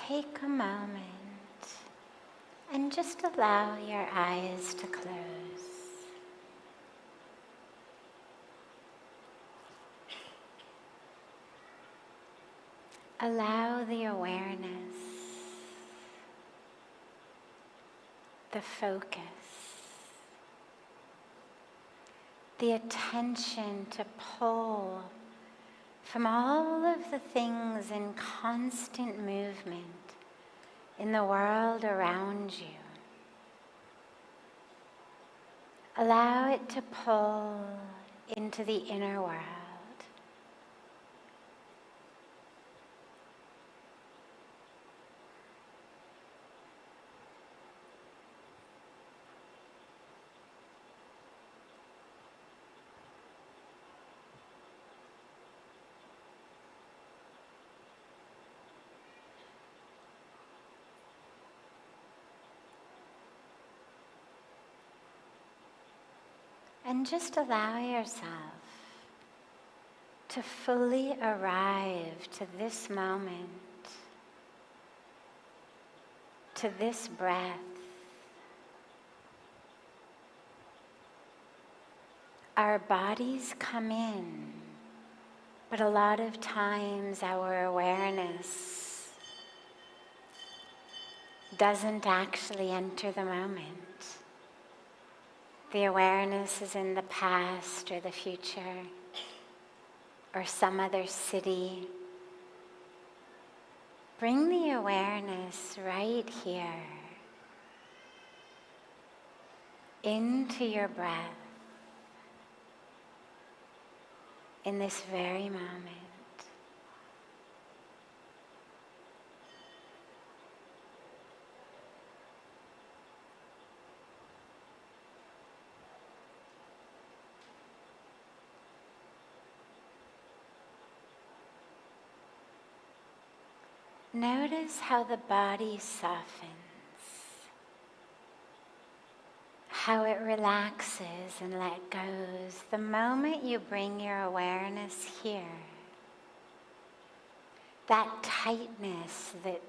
take a moment and just allow your eyes to close. Allow the awareness, the focus, the attention to pull from all of the things in constant movement in the world around you. Allow it to pull into the inner world. And just allow yourself to fully arrive to this moment, to this breath. Our bodies come in, but a lot of times our awareness doesn't actually enter the moment. The awareness is in the past or the future or some other city. Bring the awareness right here into your breath in this very moment. Notice how the body softens, how it relaxes and let goes the moment you bring your awareness here. That tightness that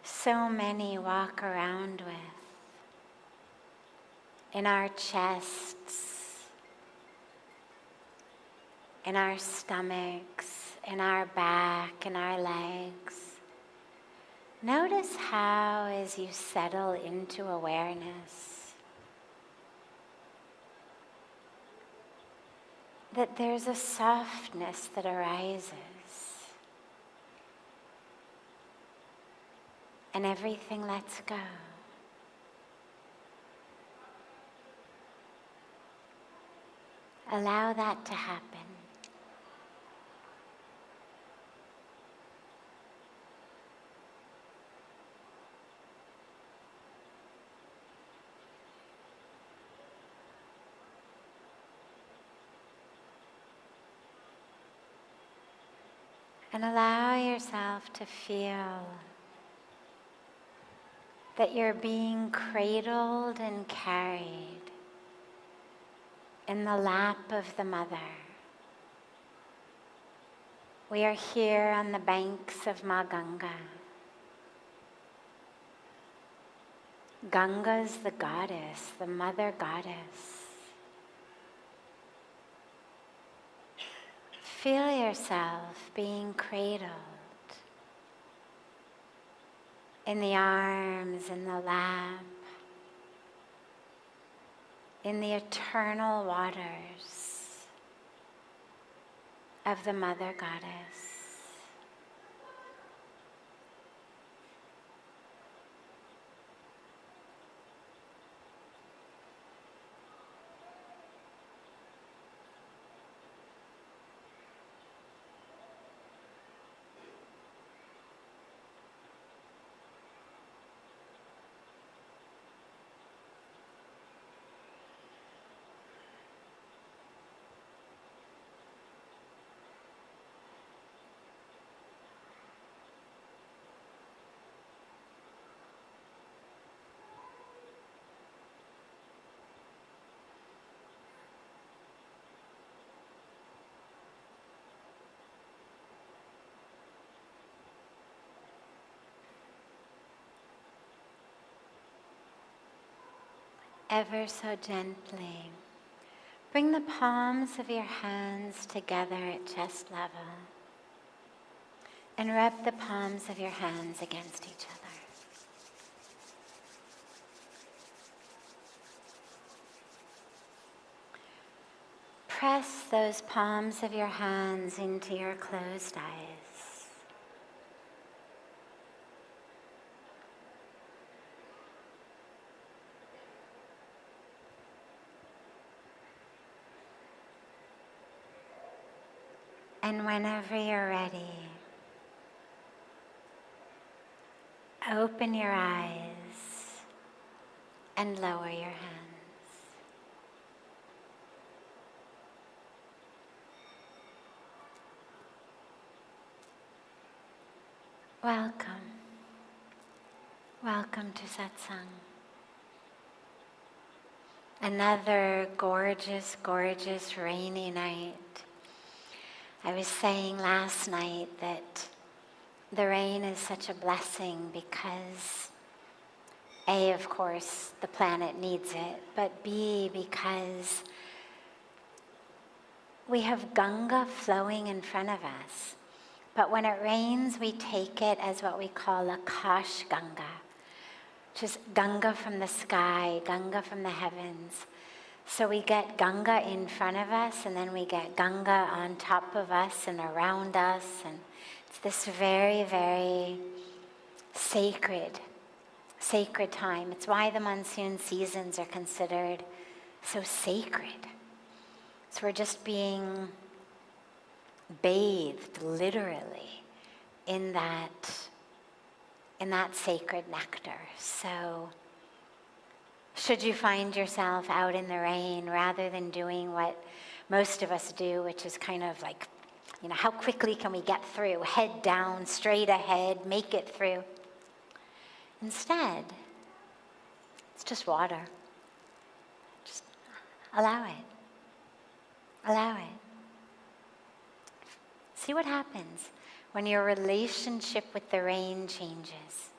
so many walk around with in our chests, in our stomachs, in our back, in our legs. Notice how, as you settle into awareness, that there's a softness that arises, and everything lets go. Allow that to happen. And allow yourself to feel that you're being cradled and carried in the lap of the mother. We are here on the banks of Ma Ganga. Ganga's the goddess, the mother goddess. Feel yourself being cradled in the arms, in the lap, in the eternal waters of the Mother Goddess. ever so gently, bring the palms of your hands together at chest level and rub the palms of your hands against each other. Press those palms of your hands into your closed eyes. And whenever you're ready, open your eyes and lower your hands. Welcome. Welcome to Satsang. Another gorgeous, gorgeous rainy night. I was saying last night that the rain is such a blessing because A, of course, the planet needs it, but B, because we have Ganga flowing in front of us. But when it rains, we take it as what we call Akash Ganga, which is Ganga from the sky, Ganga from the heavens. So we get Ganga in front of us, and then we get Ganga on top of us and around us. And it's this very, very sacred time. It's why the monsoon seasons are considered so sacred. So we're just being bathed literally in that sacred nectar. So should you find yourself out in the rain, rather than doing what most of us do, which is kind of like, how quickly can we get through? Head down, straight ahead, make it through. Instead, it's just water. Just allow it. Allow it. See what happens when your relationship with the rain changes.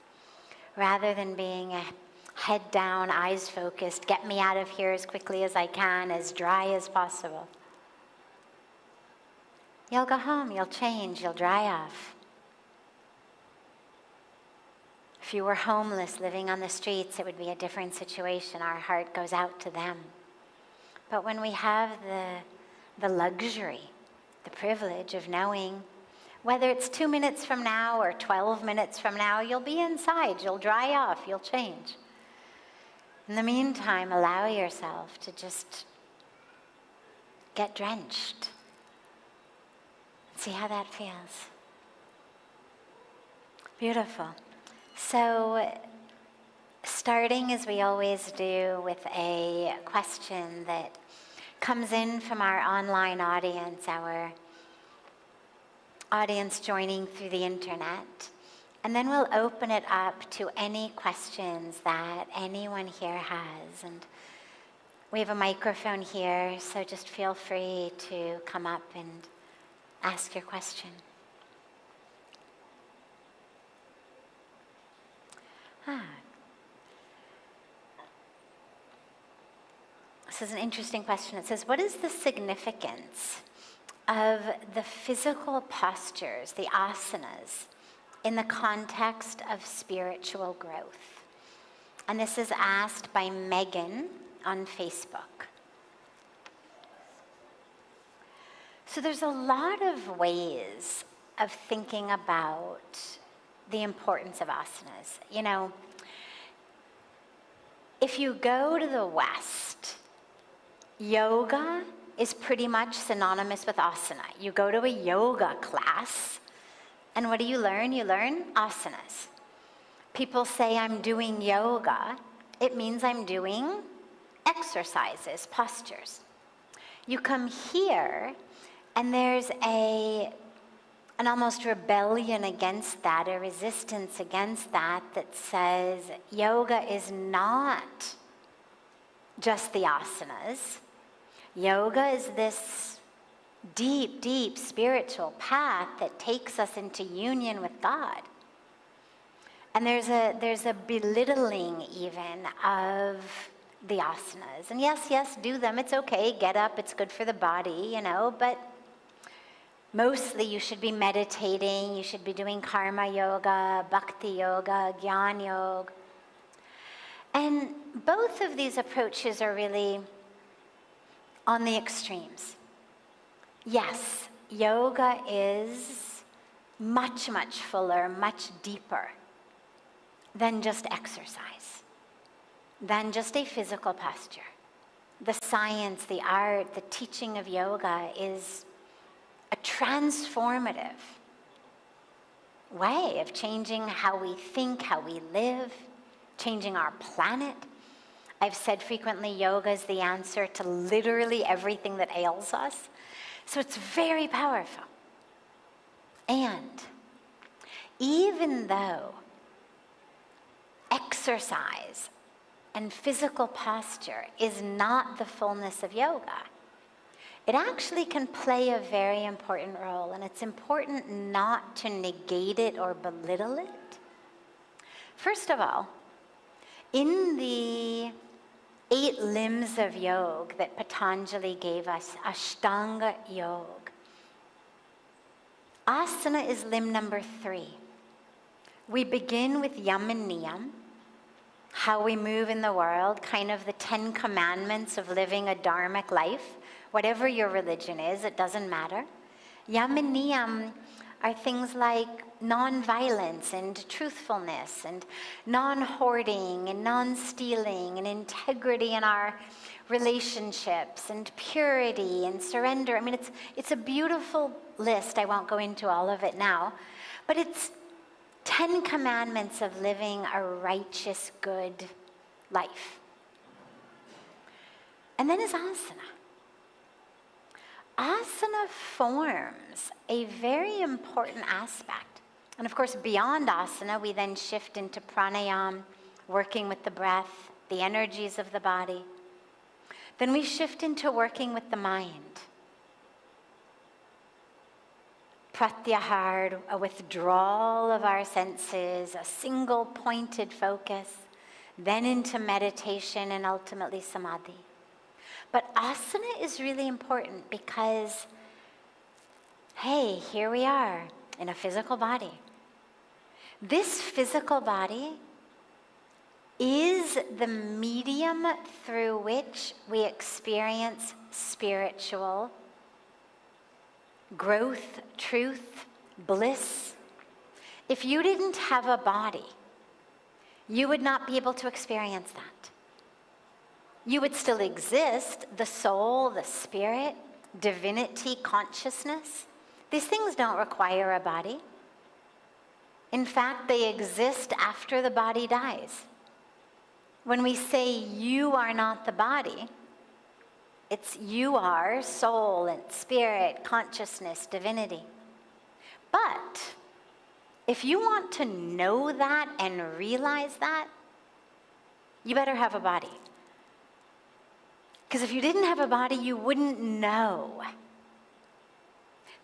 Rather than being a head down, eyes focused, get me out of here as quickly as I can, as dry as possible. You'll go home, you'll change, you'll dry off. If you were homeless, living on the streets, it would be a different situation. Our heart goes out to them. But when we have the luxury, the privilege of knowing whether it's 2 minutes from now or 12 minutes from now, you'll be inside, you'll dry off, you'll change. In the meantime, allow yourself to just get drenched. See how that feels. Beautiful. So, starting as we always do with a question that comes in from our online audience, our audience joining through the internet. And then we'll open it up to any questions that anyone here has. And we have a microphone here, so just feel free to come up and ask your question. This is an interesting question. It says, what is the significance of the physical postures, the asanas, in the context of spiritual growth? And this is asked by Megan on Facebook. So there's a lot of ways of thinking about the importance of asanas. If you go to the West, yoga is pretty much synonymous with asana. You go to a yoga class, and what do you learn? You learn asanas. People say, I'm doing yoga. It means I'm doing exercises, postures. You come here, and there's an almost rebellion against that, a resistance against that says yoga is not just the asanas. Yoga is this deep, deep spiritual path that takes us into union with God. And there's a belittling even of the asanas. And yes, do them. It's okay. Get up. It's good for the body, but mostly you should be meditating. You should be doing karma yoga, bhakti yoga, jnana yoga. And both of these approaches are really on the extremes. Yes, yoga is much, much fuller, much deeper than just exercise, than just a physical posture. The science, the art, the teaching of yoga is a transformative way of changing how we think, how we live, changing our planet. I've said frequently, yoga is the answer to literally everything that ails us. So it's very powerful. And even though exercise and physical posture is not the fullness of yoga, it actually can play a very important role, and it's important not to negate it or belittle it. First of all, in the 8 limbs of yoga that Patanjali gave us, Ashtanga Yoga, asana is limb number 3. We begin with yam and niyam, how we move in the world, kind of the 10 commandments of living a dharmic life. Whatever your religion is, it doesn't matter. Yam and niyam are things like non-violence and truthfulness and non-hoarding and non-stealing and integrity in our relationships and purity and surrender. I mean, it's a beautiful list. I won't go into all of it now, but it's 10 commandments of living a righteous, good life. And then is asana. Asana forms a very important aspect. And of course, beyond asana, we then shift into pranayama, working with the breath, the energies of the body. Then we shift into working with the mind. Pratyahar, a withdrawal of our senses, a single pointed focus, then into meditation and ultimately samadhi. But asana is really important because, hey, here we are in a physical body. This physical body is the medium through which we experience spiritual growth, truth, bliss. If you didn't have a body, you would not be able to experience that. You would still exist, the soul, the spirit, divinity, consciousness. These things don't require a body. In fact, they exist after the body dies. When we say you are not the body, it's you are soul and spirit, consciousness, divinity. But if you want to know that and realize that, you better have a body. Because if you didn't have a body, you wouldn't know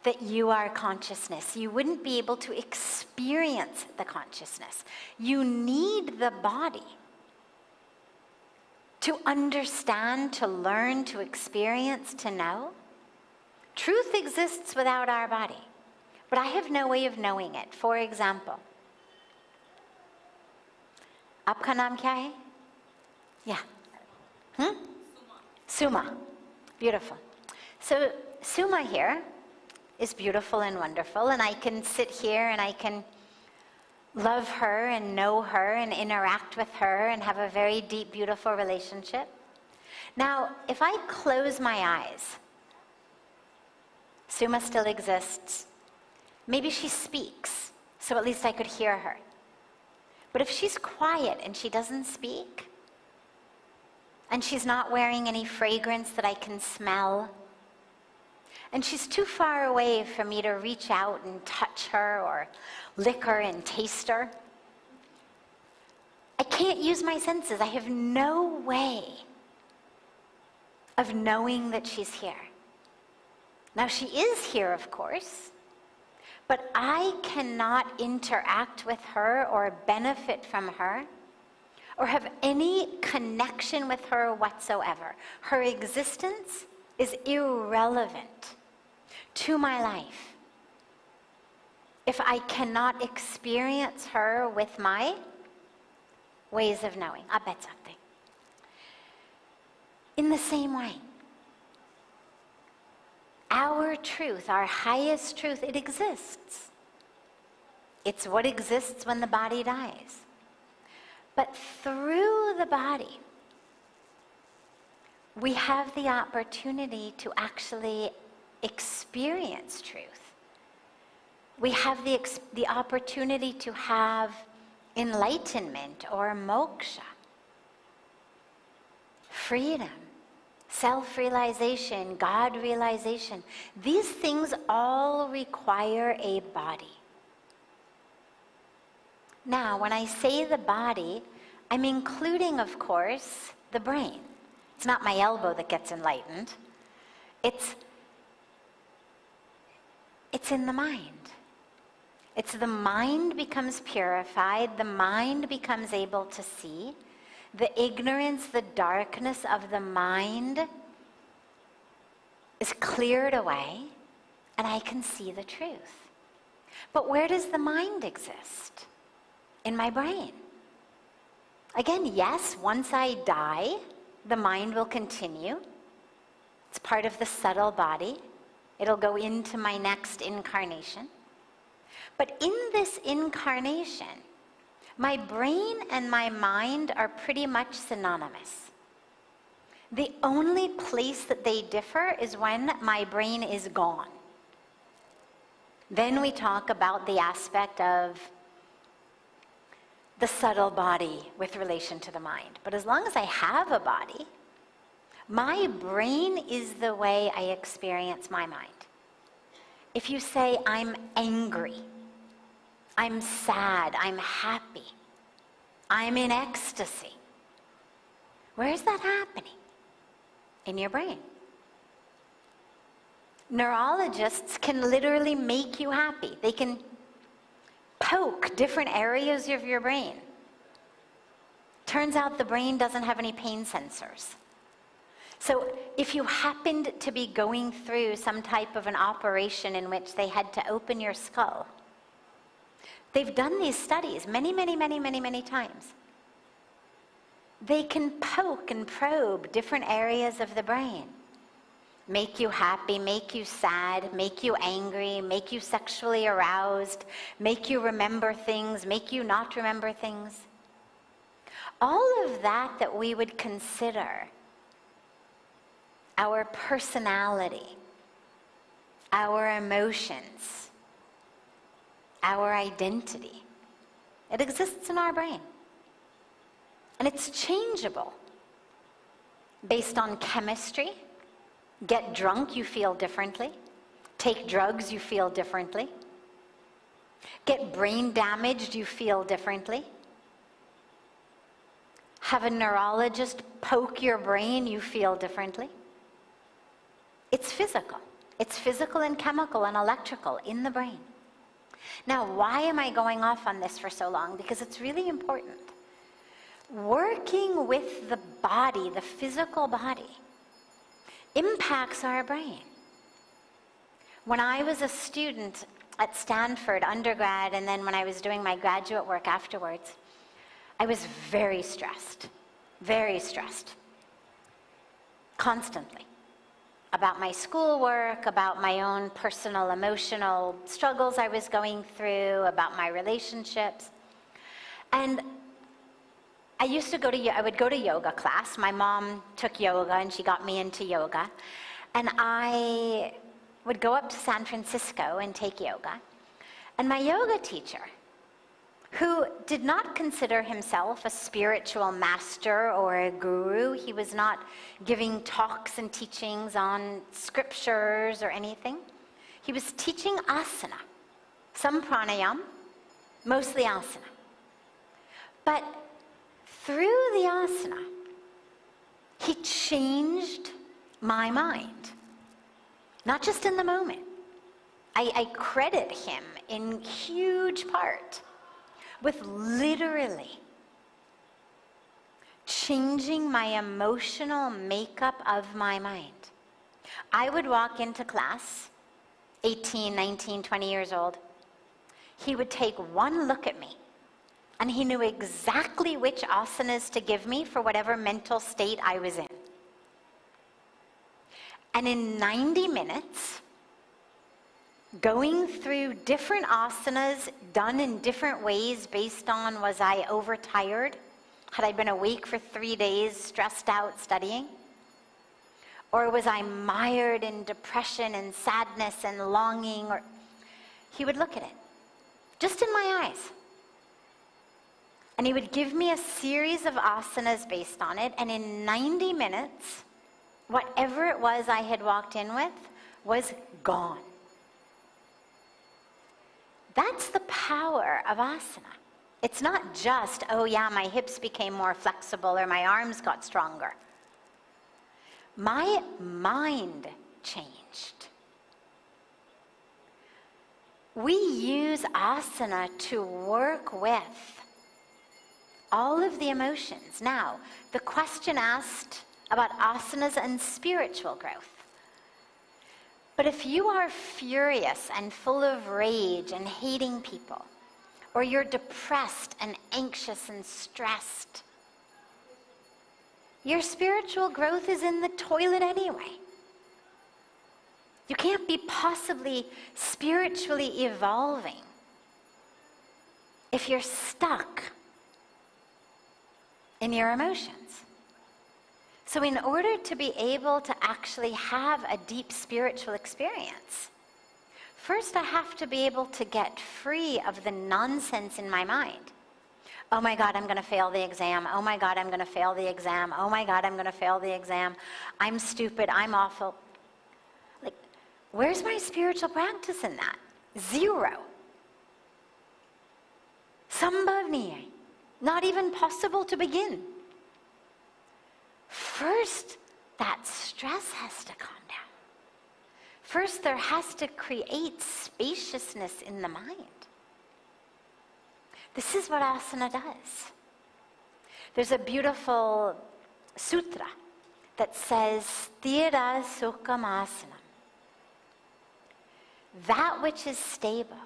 that you are consciousness. You wouldn't be able to experience the consciousness. You need the body to understand, to learn, to experience, to know. Truth exists without our body, but I have no way of knowing it. For example, आपका नाम क्या है? Yeah. Suma. Beautiful. So Suma here is beautiful and wonderful, and I can sit here and I can love her and know her and interact with her and have a very deep, beautiful relationship. Now, if I close my eyes, Suma still exists. Maybe she speaks, so at least I could hear her. But if she's quiet and she doesn't speak, and she's not wearing any fragrance that I can smell, and she's too far away for me to reach out and touch her or lick her and taste her, I can't use my senses. I have no way of knowing that she's here. Now, she is here, of course, but I cannot interact with her or benefit from her or have any connection with her whatsoever. Her existence is irrelevant to my life if I cannot experience her with my ways of knowing. I bet something. In the same way, our truth, our highest truth, it exists. It's what exists when the body dies. But through the body, we have the opportunity to actually experience truth. We have the opportunity to have enlightenment or moksha, freedom, self-realization, God-realization. These things all require a body. Now, when I say the body, I'm including, of course, the brain. It's not my elbow that gets enlightened. It's in the mind. It's the mind becomes purified, the mind becomes able to see. The ignorance, the darkness of the mind is cleared away, and I can see the truth. But where does the mind exist? In my brain. Again, yes, once I die, the mind will continue. It's part of the subtle body. It'll go into my next incarnation. But in this incarnation, my brain and my mind are pretty much synonymous. The only place that they differ is when my brain is gone. Then we talk about the aspect of the subtle body with relation to the mind. But as long as I have a body, my brain is the way I experience my mind. If you say, I'm angry, I'm sad, I'm happy, I'm in ecstasy, where is that happening? In your brain. Neurologists can literally make you happy. They can poke different areas of your brain. Turns out the brain doesn't have any pain sensors. So if you happened to be going through some type of an operation in which they had to open your skull, they've done these studies many times. They can poke and probe different areas of the brain. Make you happy, make you sad, make you angry, make you sexually aroused, make you remember things, make you not remember things. All of that we would consider our personality, our emotions, our identity, it exists in our brain. And it's changeable based on chemistry. Get drunk, you feel differently. Take drugs, you feel differently. Get brain damaged, you feel differently. Have a neurologist poke your brain, you feel differently. It's physical. It's physical and chemical and electrical in the brain. Now, why am I going off on this for so long? Because it's really important. Working with the body, the physical body, impacts our brain. When I was a student at Stanford, undergrad, and then when I was doing my graduate work afterwards, I was very stressed, constantly, about my schoolwork, about my own personal emotional struggles I was going through, about my relationships. And I would go to yoga class. My mom took yoga and she got me into yoga. And I would go up to San Francisco and take yoga. And my yoga teacher, who did not consider himself a spiritual master or a guru, he was not giving talks and teachings on scriptures or anything. He was teaching asana, some pranayama, mostly asana. But through the asana, he changed my mind. Not just in the moment. I credit him in huge part with literally changing my emotional makeup of my mind. I would walk into class, 18, 19, 20 years old. He would take one look at me, and he knew exactly which asanas to give me for whatever mental state I was in. And in 90 minutes, going through different asanas done in different ways based on, was I overtired? Had I been awake for 3 days, stressed out studying? Or was I mired in depression and sadness and longing? Or he would look at it, just in my eyes. And he would give me a series of asanas based on it, and in 90 minutes, whatever it was I had walked in with was gone. That's the power of asana. It's not just, oh yeah, my hips became more flexible or my arms got stronger. My mind changed. We use asana to work with all of the emotions. Now, the question asked about asanas and spiritual growth. But if you are furious and full of rage and hating people, or you're depressed and anxious and stressed, your spiritual growth is in the toilet anyway. You can't be possibly spiritually evolving if you're stuck in your emotions. So in order to be able to actually have a deep spiritual experience, first I have to be able to get free of the nonsense in my mind. Oh my God, I'm going to fail the exam. Oh my God, I'm going to fail the exam. Oh my God, I'm going to fail the exam. I'm stupid. I'm awful. Like, where's my spiritual practice in that? Zero. Sambhavniya. Not even possible to begin. First, that stress has to calm down. First, there has to create spaciousness in the mind. This is what asana does. There's a beautiful sutra that says, Sthira Sukham Asanam. That which is stable,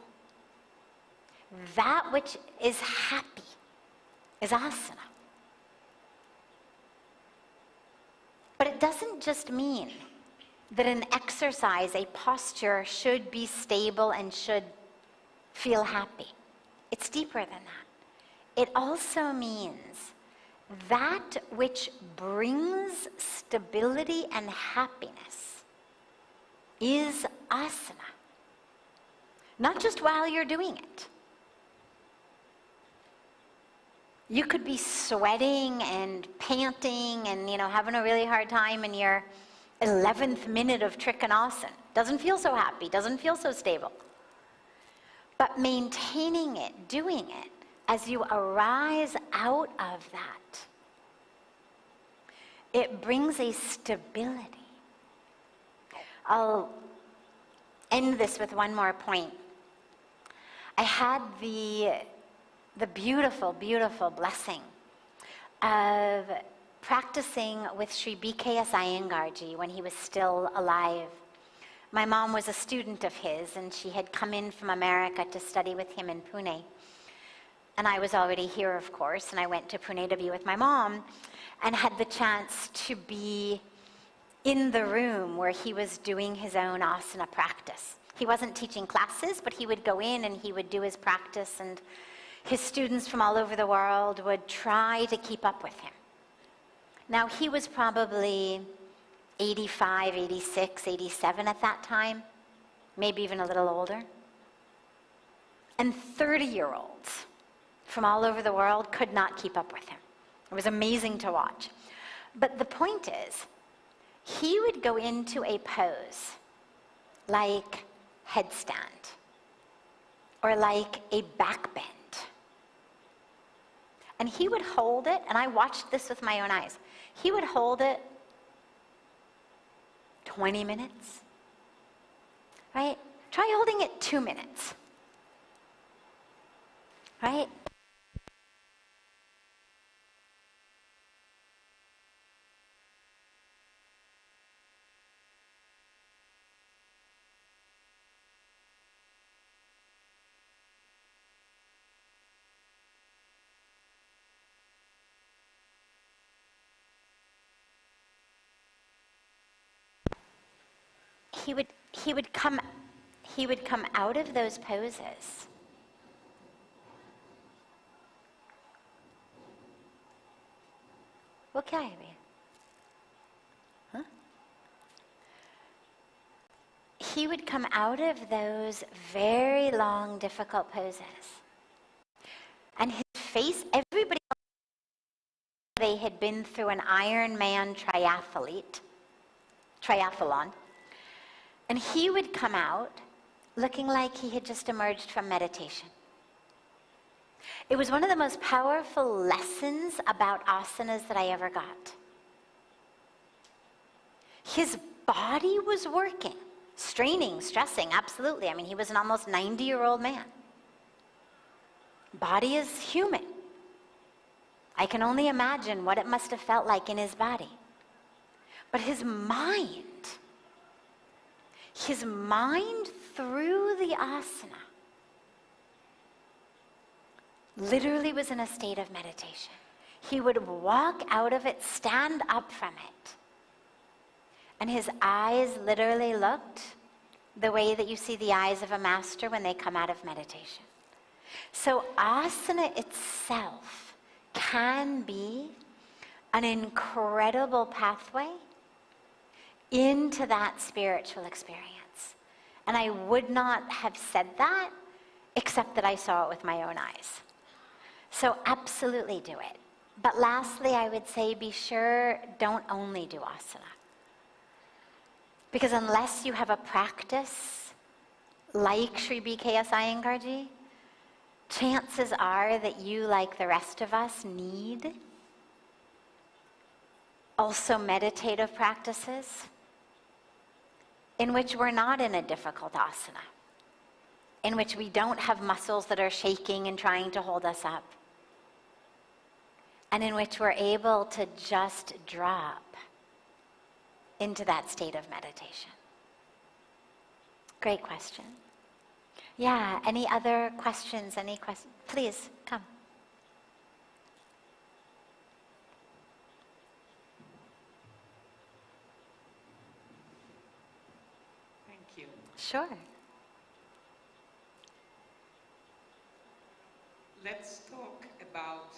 that which is happy, is asana. But it doesn't just mean that an exercise, a posture, should be stable and should feel happy. It's deeper than that. It also means that which brings stability and happiness is asana. Not just while you're doing it. You could be sweating and panting and, having a really hard time in your 11th minute of Trikonasana. Doesn't feel so happy, doesn't feel so stable. But maintaining it, doing it, as you arise out of that, it brings a stability. I'll end this with one more point. I had the beautiful, beautiful blessing of practicing with Sri B.K.S. Iyengarji when he was still alive. My mom was a student of his, and she had come in from America to study with him in Pune. And I was already here, of course, and I went to Pune to be with my mom and had the chance to be in the room where he was doing his own asana practice. He wasn't teaching classes, but he would go in and he would do his practice, and his students from all over the world would try to keep up with him. Now, he was probably 85, 86, 87 at that time, maybe even a little older. And 30-year-olds from all over the world could not keep up with him. It was amazing to watch. But the point is, he would go into a pose like headstand or like a back bend. And he would hold it, and I watched this with my own eyes. He would hold it 20 minutes, right? Try holding it 2 minutes, right? he would come out of those poses. What can I be? Huh? He would come out of those very long, difficult poses. And his face, everybody, they had been through an Ironman triathlon. And he would come out looking like he had just emerged from meditation. It was one of the most powerful lessons about asanas that I ever got. His body was working, straining, stressing, absolutely. I mean, he was an almost 90-year-old man. Body is human. I can only imagine what it must have felt like in his body. But his mind through the asana literally was in a state of meditation. He would walk out of it, stand up from it, and his eyes literally looked the way that you see the eyes of a master when they come out of meditation. So asana itself can be an incredible pathway into that spiritual experience. And I would not have said that except that I saw it with my own eyes. So absolutely do it. But lastly, I would say be sure, don't only do asana. Because unless you have a practice like Sri B.K.S. Iyengarji, chances are that you, like the rest of us, need also meditative practices in which we're not in a difficult asana, in which we don't have muscles that are shaking and trying to hold us up, and in which we're able to just drop into that state of meditation. Great question. Yeah, any other questions? Any questions? Please, come. Thank you. Sure. Let's talk about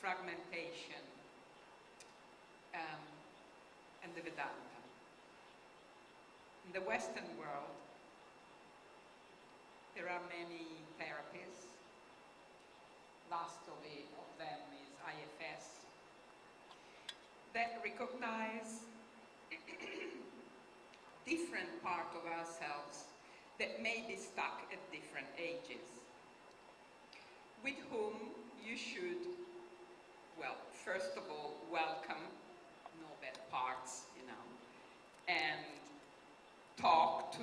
fragmentation and the Vedanta. In the Western world, there are many therapies. Last of them is IFS, that recognize different part of ourselves that may be stuck at different ages, with whom you should, well, first of all, welcome, know bad parts, and talk to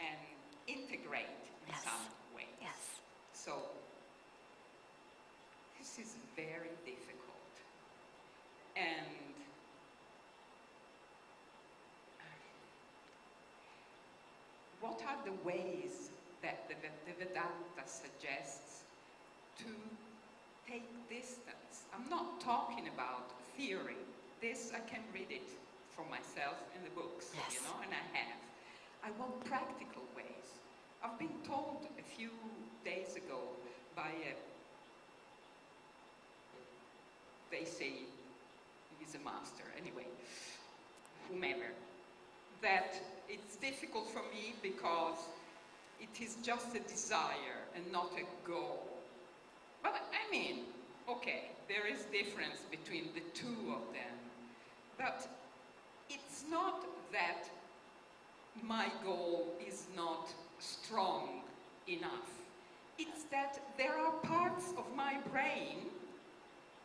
and integrate in some ways. Yes. So, this is very difficult. And what are the ways that the Vedanta suggests to take distance? I'm not talking about theory. This, I can read it for myself in the books, Yes. And I have. I want practical ways. I've been told a few days ago by they say he's a master, anyway, whomever, that it's difficult for me because it is just a desire and not a goal. But I mean, okay, there is difference between the two of them, but it's not that my goal is not strong enough. It's that there are parts of my brain,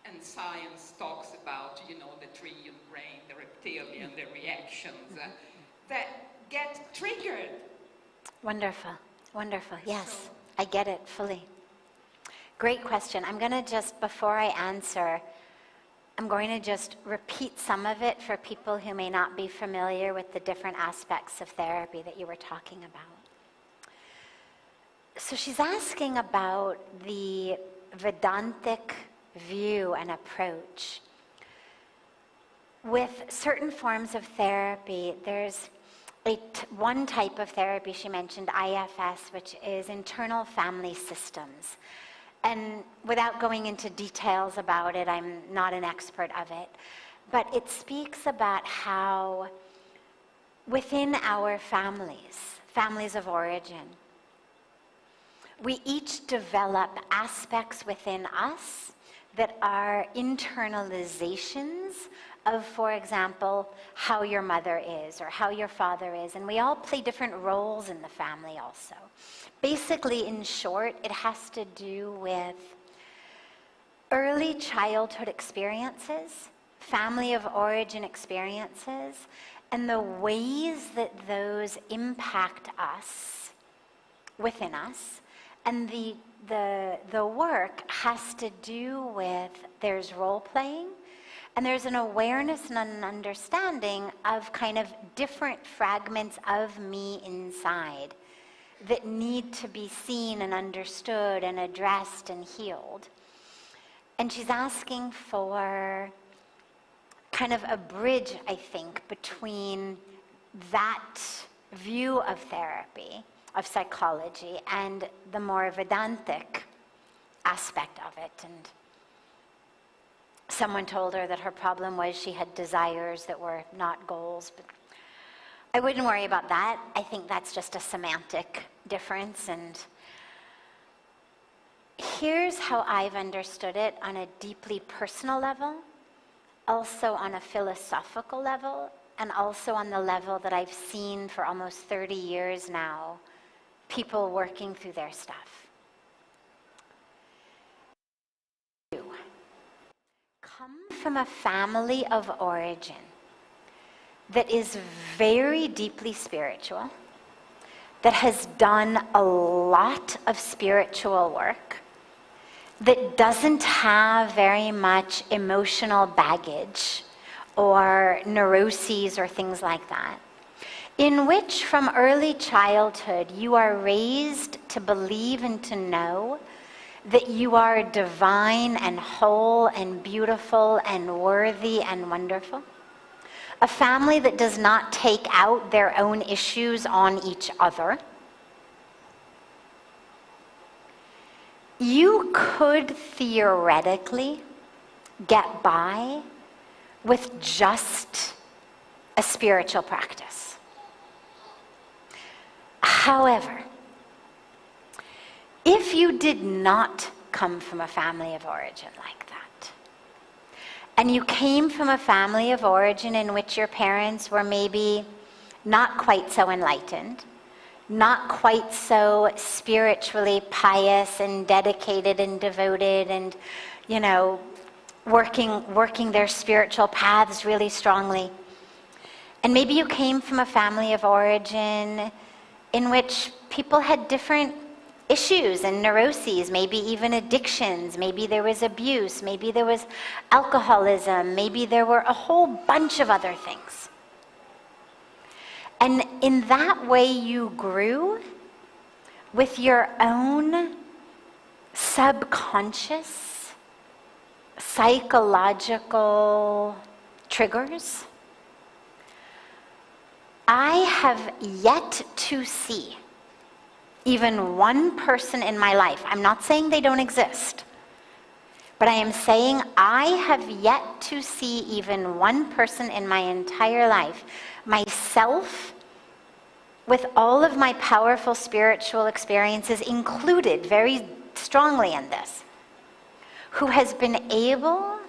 and science talks about, the trillion brain, the reptilian, the reactions, that get triggered. Wonderful, wonderful. Yes, I get it fully. Great question. I'm going to just, before I answer, I'm going to just repeat some of it for people who may not be familiar with the different aspects of therapy that you were talking about. So she's asking about the Vedantic view and approach. With certain forms of therapy, there's one type of therapy she mentioned, IFS, which is internal family systems. And without going into details about it, I'm not an expert of it, but it speaks about how within our families of origin, we each develop aspects within us that are internalizations of, for example, how your mother is or how your father is. And we all play different roles in the family also. Basically, in short, it has to do with early childhood experiences, family of origin experiences, and the ways that those impact us, within us. And the work has to do with, there's role playing, and there's an awareness and an understanding of kind of different fragments of me inside that need to be seen and understood and addressed and healed. And she's asking for kind of a bridge, I think, between that view of therapy, of psychology, and the more Vedantic aspect of it. And someone told her that her problem was she had desires that were not goals, but I wouldn't worry about that. I think that's just a semantic difference. And here's how I've understood it on a deeply personal level, also on a philosophical level, and also on the level that I've seen for almost 30 years now, people working through their stuff. You come from a family of origin that is very deeply spiritual, that has done a lot of spiritual work, that doesn't have very much emotional baggage or neuroses or things like that, in which from early childhood you are raised to believe and to know that you are divine and whole and beautiful and worthy and wonderful. A family that does not take out their own issues on each other. You could theoretically get by with just a spiritual practice. However, if you did not come from a family of origin like that, and you came from a family of origin in which your parents were maybe not quite so enlightened, not quite so spiritually pious and dedicated and devoted and, you know, working their spiritual paths really strongly. And maybe you came from a family of origin in which people had different issues and neuroses, maybe even addictions, maybe there was abuse, maybe there was alcoholism, maybe there were a whole bunch of other things. And in that way you grew with your own subconscious psychological triggers. I have yet to see even one person in my life, I'm not saying they don't exist, but I am saying I have yet to see even one person in my entire life, myself, with all of my powerful spiritual experiences included very strongly in this, who has been able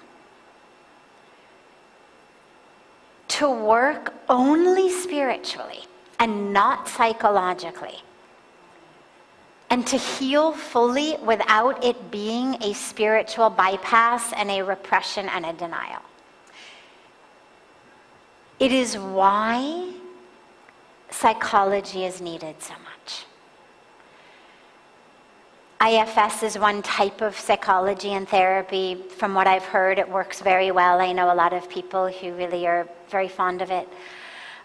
to work only spiritually and not psychologically, and to heal fully without it being a spiritual bypass and a repression and a denial. It is why psychology is needed so much. IFS is one type of psychology and therapy. From what I've heard, it works very well. I know a lot of people who really are very fond of it.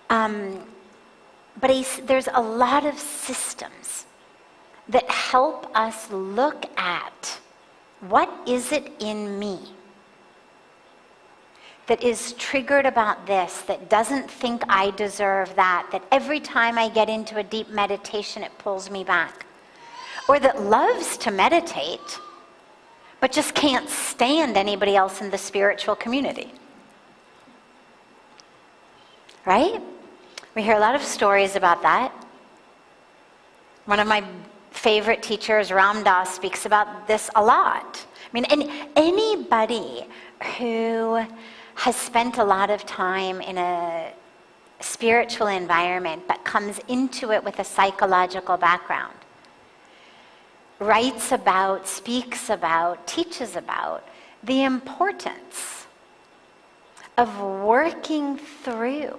But there's a lot of systems that help us look at what is it in me that is triggered about this, that doesn't think I deserve that every time I get into a deep meditation it pulls me back, or that loves to meditate but just can't stand anybody else in the spiritual community. Right? We hear a lot of stories about that. One of my favorite teachers, Ram Dass, speaks about this a lot. I mean, anybody who has spent a lot of time in a spiritual environment but comes into it with a psychological background writes about, speaks about, teaches about the importance of working through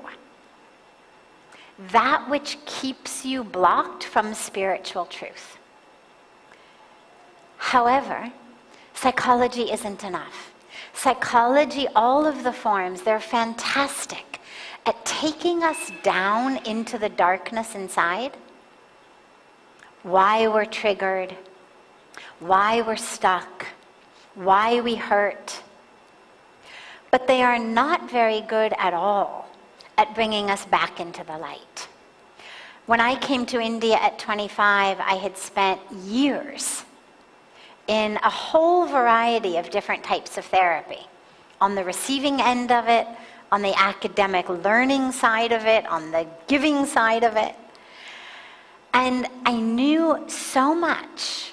that which keeps you blocked from spiritual truth. However, psychology isn't enough. Psychology, all of the forms, they're fantastic at taking us down into the darkness inside, why we're triggered, why we're stuck, why we hurt. But they are not very good at all at bringing us back into the light. When I came to India at 25, I had spent years in a whole variety of different types of therapy. On the receiving end of it, on the academic learning side of it, on the giving side of it. And I knew so much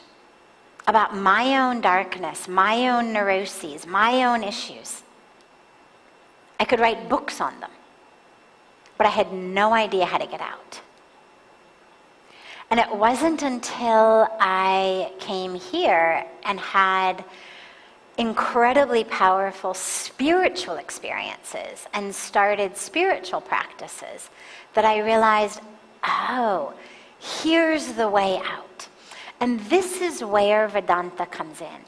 about my own darkness, my own neuroses, my own issues. I could write books on them, but I had no idea how to get out. And it wasn't until I came here and had incredibly powerful spiritual experiences and started spiritual practices that I realized, oh, here's the way out. And this is where Vedanta comes in.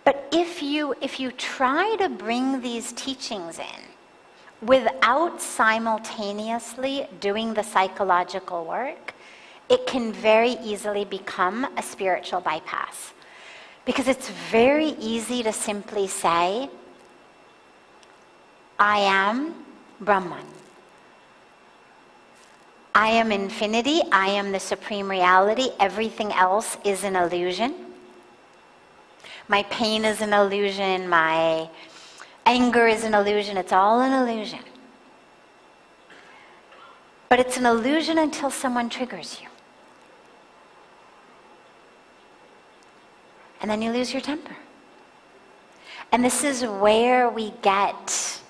But if you try to bring these teachings in without simultaneously doing the psychological work, it can very easily become a spiritual bypass. Because it's very easy to simply say, I am Brahman. I am infinity, I am the supreme reality, everything else is an illusion. My pain is an illusion, my anger is an illusion, it's all an illusion. But it's an illusion until someone triggers you. And then you lose your temper. And this is where we get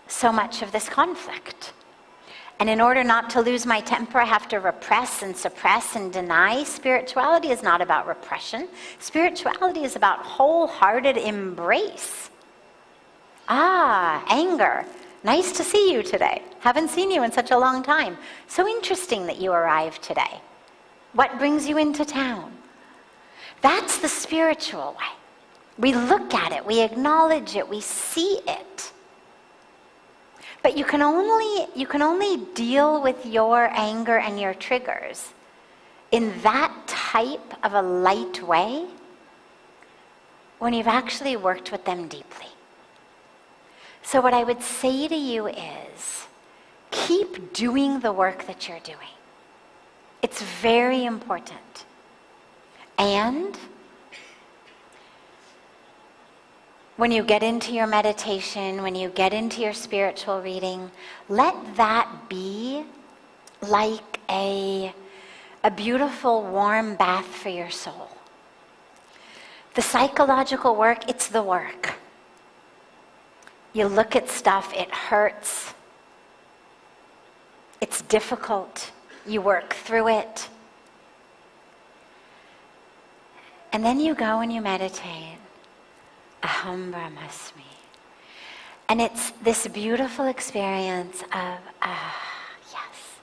so much of this conflict. And in order not to lose my temper, I have to repress and suppress and deny. Spirituality is not about repression. Spirituality is about wholehearted embrace. Ah, anger. Nice to see you today. Haven't seen you in such a long time. So interesting that you arrived today. What brings you into town? That's the spiritual way. We look at it, we acknowledge it, we see it. But you can only deal with your anger and your triggers in that type of a light way when you've actually worked with them deeply. So what I would say to you is, keep doing the work that you're doing. It's very important. And when you get into your meditation, when you get into your spiritual reading, let that be like a beautiful warm bath for your soul. The psychological work, it's the work. You look at stuff, it hurts. It's difficult. You work through it. And then you go and you meditate. Aham Brahmasmi. And it's this beautiful experience of, yes.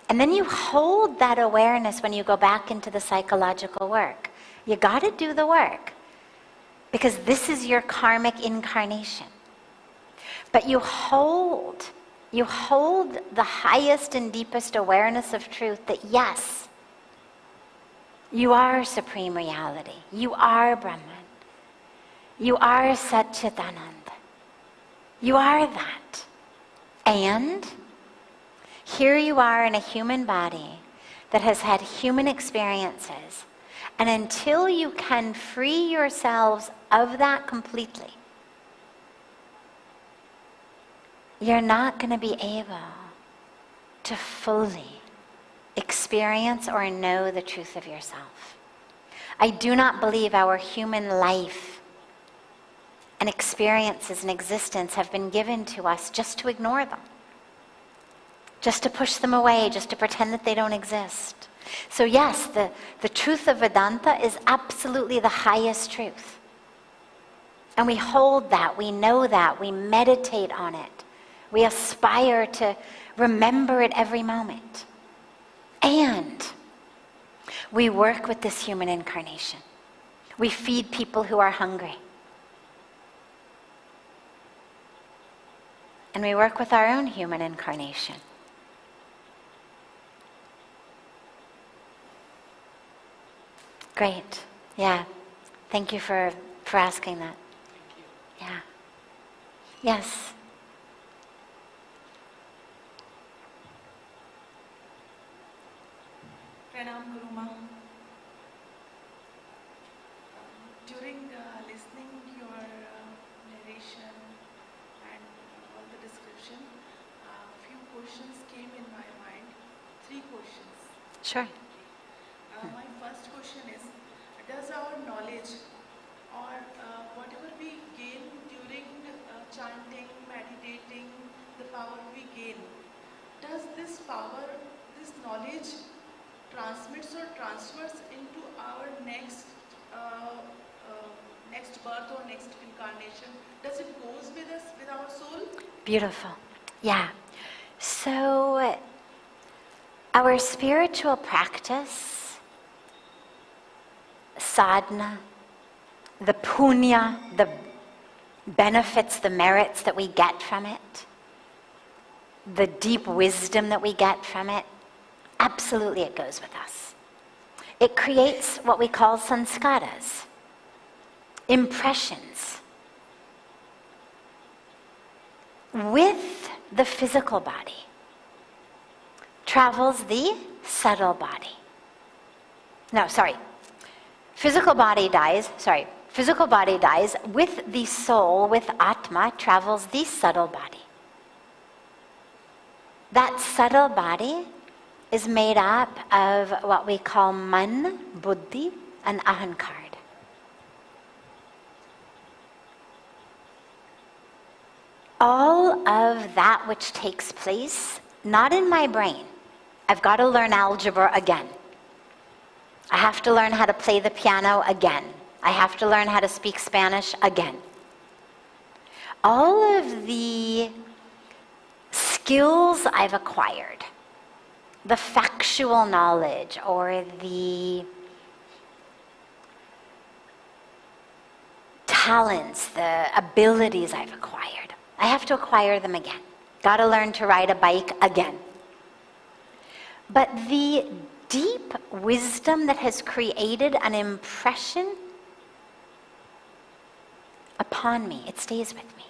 And then you hold that awareness when you go back into the psychological work. You got to do the work. Because this is your karmic incarnation. But you hold the highest and deepest awareness of truth that yes, you are supreme reality. You are Brahman. You are Satchitananda. You are that. And here you are in a human body that has had human experiences. And until you can free yourselves of that completely, you're not going to be able to fully experience or know the truth of yourself. I do not believe our human life and experiences and existence have been given to us just to ignore them, just to push them away, just to pretend that they don't exist. So yes, the truth of Vedanta is absolutely the highest truth. And we hold that, we know that, we meditate on it. We aspire to remember it every moment. And we work with this human incarnation. We feed people who are hungry. And we work with our own human incarnation. Great. Yeah. Thank you for asking that. Thank you. Yeah. Yes. Pranam Guruma. During listening to your narration and all the description, a few questions came in my mind. 3 questions. Sure. My first question is, does our knowledge or whatever we gain during chanting, meditating, the power we gain, does this power, this knowledge transmits or transfers into our next birth or next incarnation? Does it goes with us, with our soul? Beautiful. Yeah. So our spiritual practice, sadhana, the punya, the benefits, the merits that we get from it, the deep wisdom that we get from it, absolutely it goes with us. It creates what we call sanskaras, impressions. With the physical body travels the subtle body. No, sorry. Physical body dies, with the soul, with Atma, travels the subtle body. That subtle body is made up of what we call man, buddhi, and ahankar. All of that which takes place, not in my brain. I've got to learn algebra again. I have to learn how to play the piano again. I have to learn how to speak Spanish again. All of the skills I've acquired, the factual knowledge or the talents, the abilities I've acquired, I have to acquire them again. Got to learn to ride a bike again. But the deep wisdom that has created an impression upon me, it stays with me.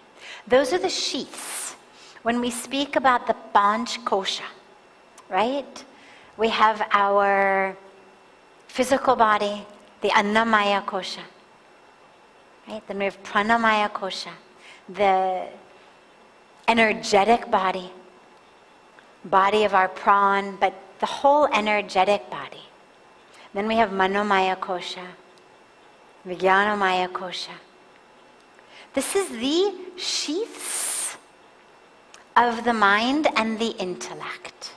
Those are the sheaths. When we speak about the Panch Kosha, right? We have our physical body, the Annamaya Kosha, right? Then we have Pranamaya Kosha, the energetic body of our pran, but the whole energetic body. Then we have Manomaya Kosha, Vijnanamaya Kosha. This is the sheaths of the mind and the intellect.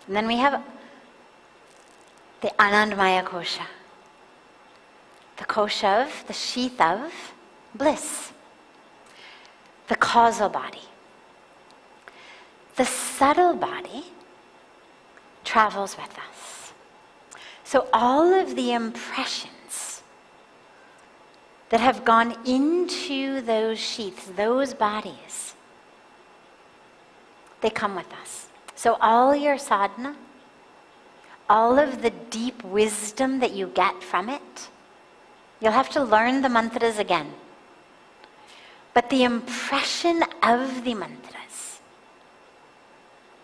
And then we have the Anandamaya Kosha, the kosha of, the sheath of bliss, the causal body. The subtle body travels with us. So all of the impressions that have gone into those sheaths, those bodies, they come with us. So all your sadhana, all of the deep wisdom that you get from it, you'll have to learn the mantras again. but the impression of the mantras,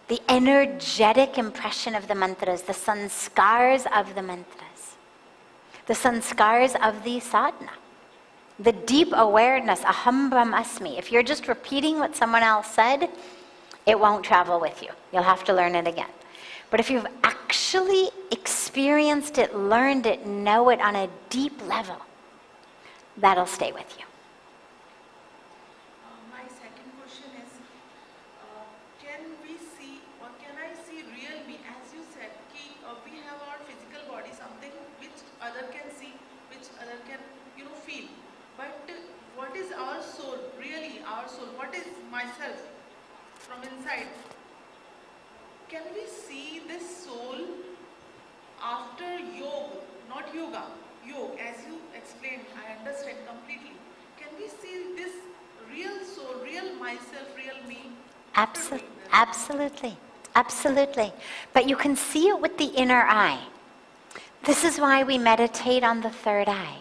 the energetic impression of the mantras, the sanskars of the mantras, the sanskars of the sadhana, the deep awareness, aham brahmasmi. If you're just repeating what someone else said, it won't travel with you. You'll have to learn it again. But if you've actually experienced it, learned it, know it on a deep level, that'll stay with you. My second question is, can we see, or can I see real me? As you said, we have our physical body, something which other can see, which other can, feel. But what is our soul, really our soul? What is myself from inside? Can we see this soul after yoga, not yoga, yoga, as you explained, I understand completely. Can we see this real soul, real myself, real me? Absolutely. Absolutely. But you can see it with the inner eye. This is why we meditate on the third eye.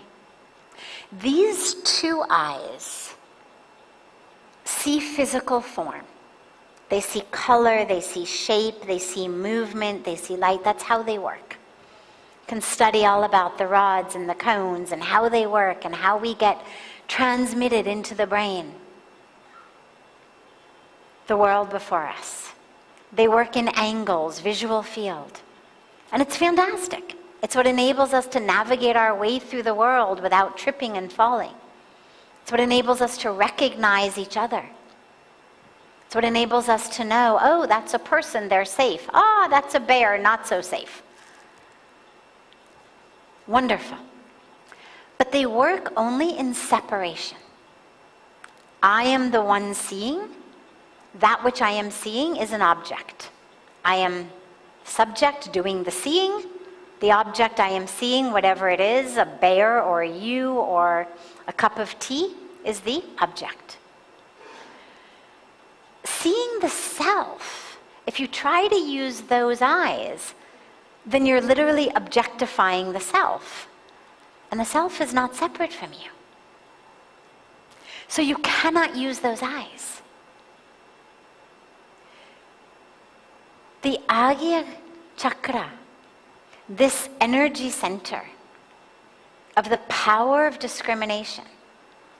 These two eyes see physical form. They see color, they see shape, they see movement, they see light. That's how they work. You can study all about the rods and the cones and how they work and how we get transmitted into the brain. The world before us. They work in angles, visual field. And it's fantastic. It's what enables us to navigate our way through the world without tripping and falling. It's what enables us to recognize each other. It's what enables us to know, oh, that's a person, they're safe. Ah, that's a bear, not so safe. Wonderful. But they work only in separation. I am the one seeing. That which I am seeing is an object. I am subject doing the seeing. The object I am seeing, whatever it is, a bear or you or a cup of tea, is the object. Seeing the self, if you try to use those eyes, then you're literally objectifying the self. And the self is not separate from you. So you cannot use those eyes. The Agya Chakra, this energy center of the power of discrimination,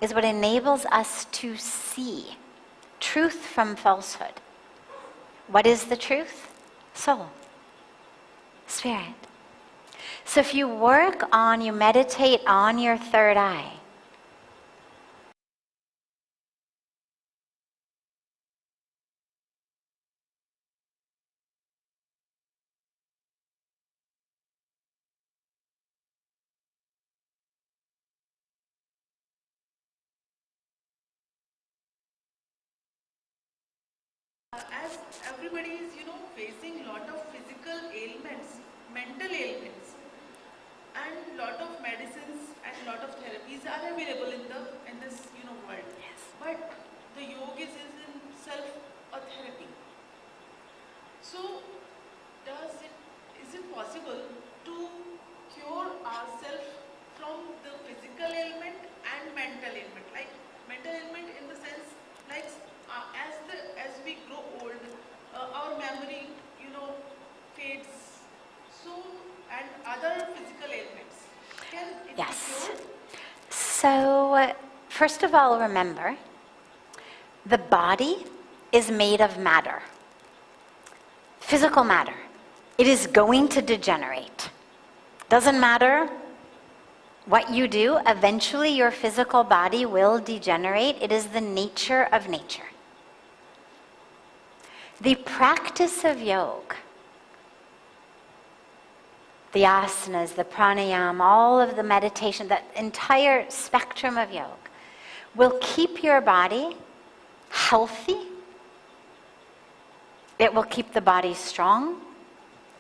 is what enables us to see truth from falsehood. What is the truth? Soul. Spirit. So if you you meditate on your third eye, as everybody is, facing lot of physical ailments, mental ailments, and lot of medicines and lot of therapies are available in this world. Yes. But the yoga is in itself a therapy. So, is it possible to cure ourselves from the physical ailment and mental ailment? Like mental ailment in the sense, like as we grow old, our memory, fades. So, and other physical ailments. Can it be cured? So, first of all, remember, the body is made of matter. Physical matter. It is going to degenerate. Doesn't matter what you do, eventually your physical body will degenerate. It is the nature of nature. The practice of yoga, the asanas, the pranayama, all of the meditation, that entire spectrum of yoga will keep your body healthy. It will keep the body strong.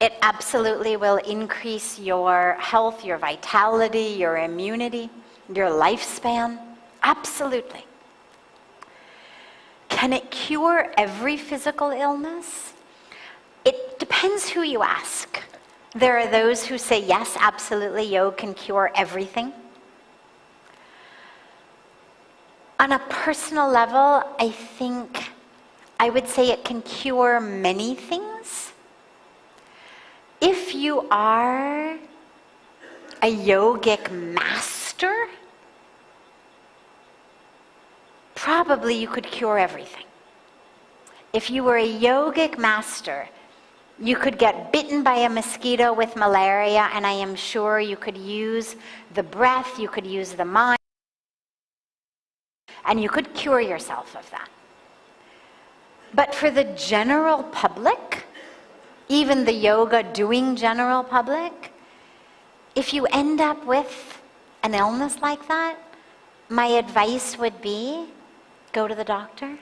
It absolutely will increase your health, your vitality, your immunity, your lifespan. Absolutely. Can it cure every physical illness? It depends who you ask. There are those who say, yes, absolutely, yoga can cure everything. On a personal level, I think I would say it can cure many things. If you are a yogic master, probably you could cure everything. If you were a yogic master, you could get bitten by a mosquito with malaria, and I am sure you could use the breath, you could use the mind, and you could cure yourself of that. But for the general public, even the yoga doing general public, if you end up with an illness like that, my advice would be go to the doctor,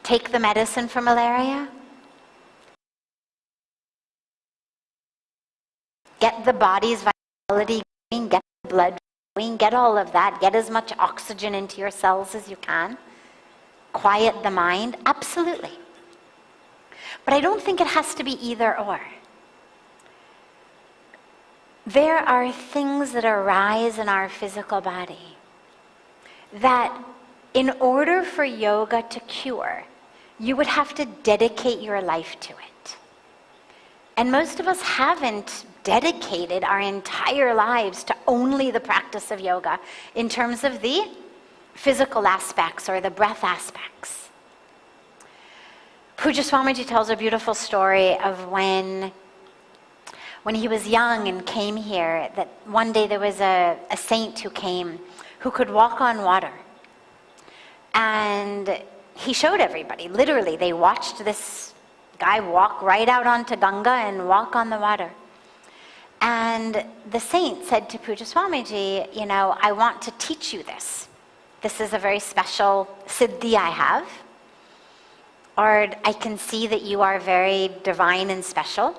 take the medicine for malaria, get the body's vitality going, get the blood going, get all of that, get as much oxygen into your cells as you can, quiet the mind, absolutely. But I don't think it has to be either or. There are things that arise in our physical body that in order for yoga to cure, you would have to dedicate your life to it. And most of us haven't dedicated our entire lives to only the practice of yoga in terms of the physical aspects or the breath aspects. Pujya Swamiji tells a beautiful story of when he was young and came here, that one day there was a saint who came who could walk on water. And he showed everybody, literally, they watched this guy walk right out onto Ganga and walk on the water. And the saint said to Pujya Swamiji, you know, I want to teach you this. This is a very special siddhi I have. Or I can see that you are very divine and special.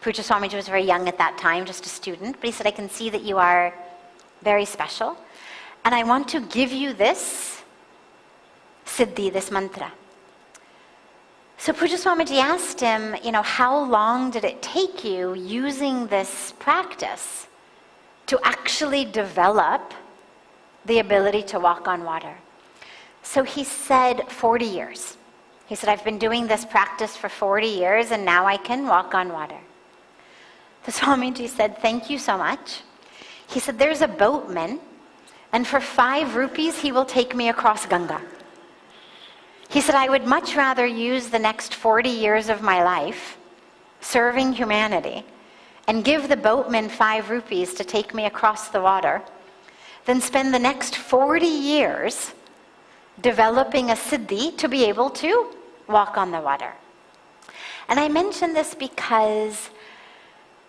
Pujya Swamiji was very young at that time, just a student. But he said, I can see that you are very special. And I want to give you this siddhi, this mantra. So Pujya Swamiji asked him, you know, how long did it take you using this practice to actually develop the ability to walk on water? So he said 40 years. He said, I've been doing this practice for 40 years and now I can walk on water. The Swamiji said, thank you so much. He said, there's a boatman and for 5 rupees he will take me across Ganga. He said, I would much rather use the next 40 years of my life serving humanity and give the boatman 5 rupees to take me across the water than spend the next 40 years developing a siddhi to be able to walk on the water. And I mention this because,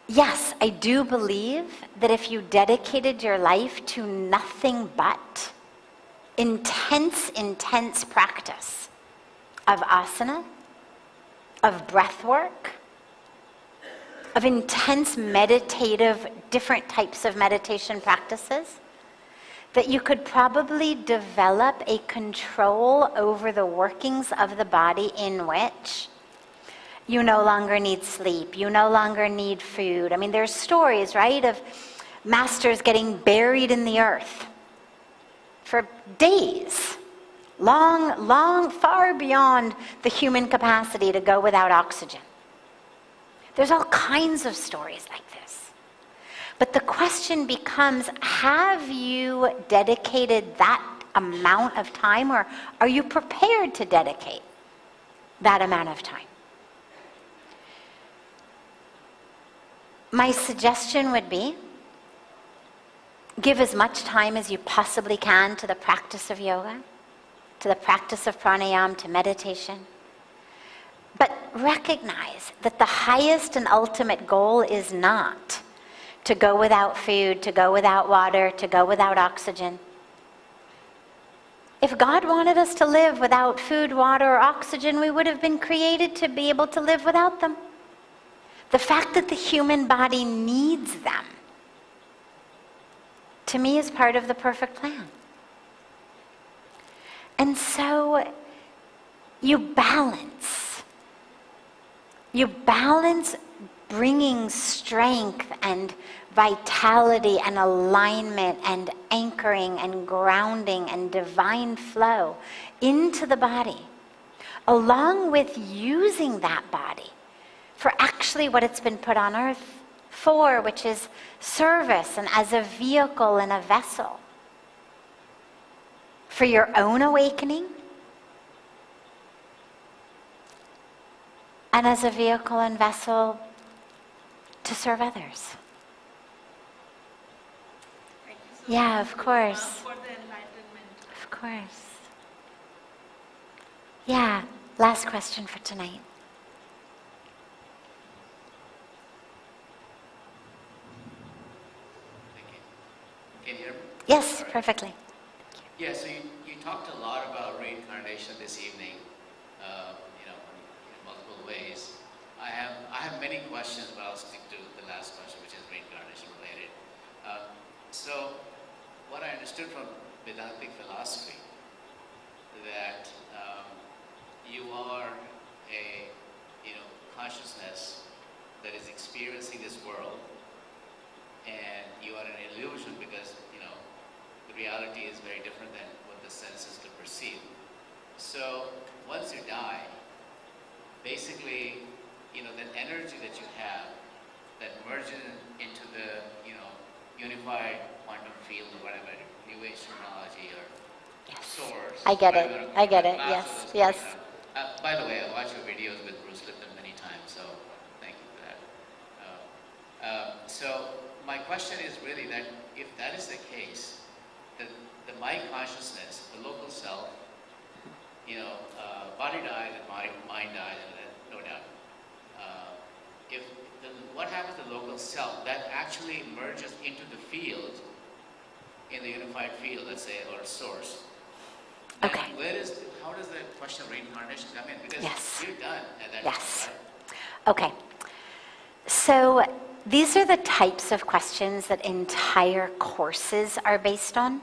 yes, I do believe that if you dedicated your life to nothing but intense practice of asana, of breath work, of intense meditative, different types of meditation practices, that you could probably develop a control over the workings of the body in which you no longer need sleep, you no longer need food. I mean, there's stories, right, of masters getting buried in the earth for days, long, far beyond the human capacity to go without oxygen. There's all kinds of stories like this. But the question becomes, have you dedicated that amount of time, or are you prepared to dedicate that amount of time? My suggestion would be, give as much time as you possibly can to the practice of yoga, to the practice of pranayama, to meditation. But recognize that the highest and ultimate goal is not to go without food, to go without water, to go without oxygen. If God wanted us to live without food, water, or oxygen, we would have been created to be able to live without them. The fact that the human body needs them, to me, is part of the perfect plan. And so you balance bringing strength and vitality and alignment and anchoring anchoring and grounding and divine flow into the body, along with using that body for actually what it's been put on earth for, which is service and as a vehicle and a vessel for your own awakening and as a vehicle and vessel to serve others. Thank you so Yeah, much, of course. for the enlightenment. Of course. Yeah, last question for tonight. Thank you. Can you hear me? Yes, All right. perfectly. Yeah, so you talked a lot about reincarnation this evening, in multiple ways. I have many questions, but I'll stick to the last question, which is reincarnation related. So, what I understood from Vedantic philosophy, that you are a consciousness that is experiencing this world, and you are an illusion because the reality is very different than what the senses could perceive. So once you die, basically, that energy that you have that merges into the unified quantum field or whatever, New Age terminology or source. I get it. whatever, I get it. class Yes, of those yes. things. By the way, I watched your videos with Bruce Lipton many times, so thank you for that. So my question is really that if that is the case, the my consciousness, the local self, body dies and mind dies, and no doubt. What happens to the local self that actually merges into the field, in the unified field, let's say, or source? Okay. How does the question of reincarnation come in? Because Yes. you're done at that Yes. point, right? Okay. So these are the types of questions that entire courses are based on.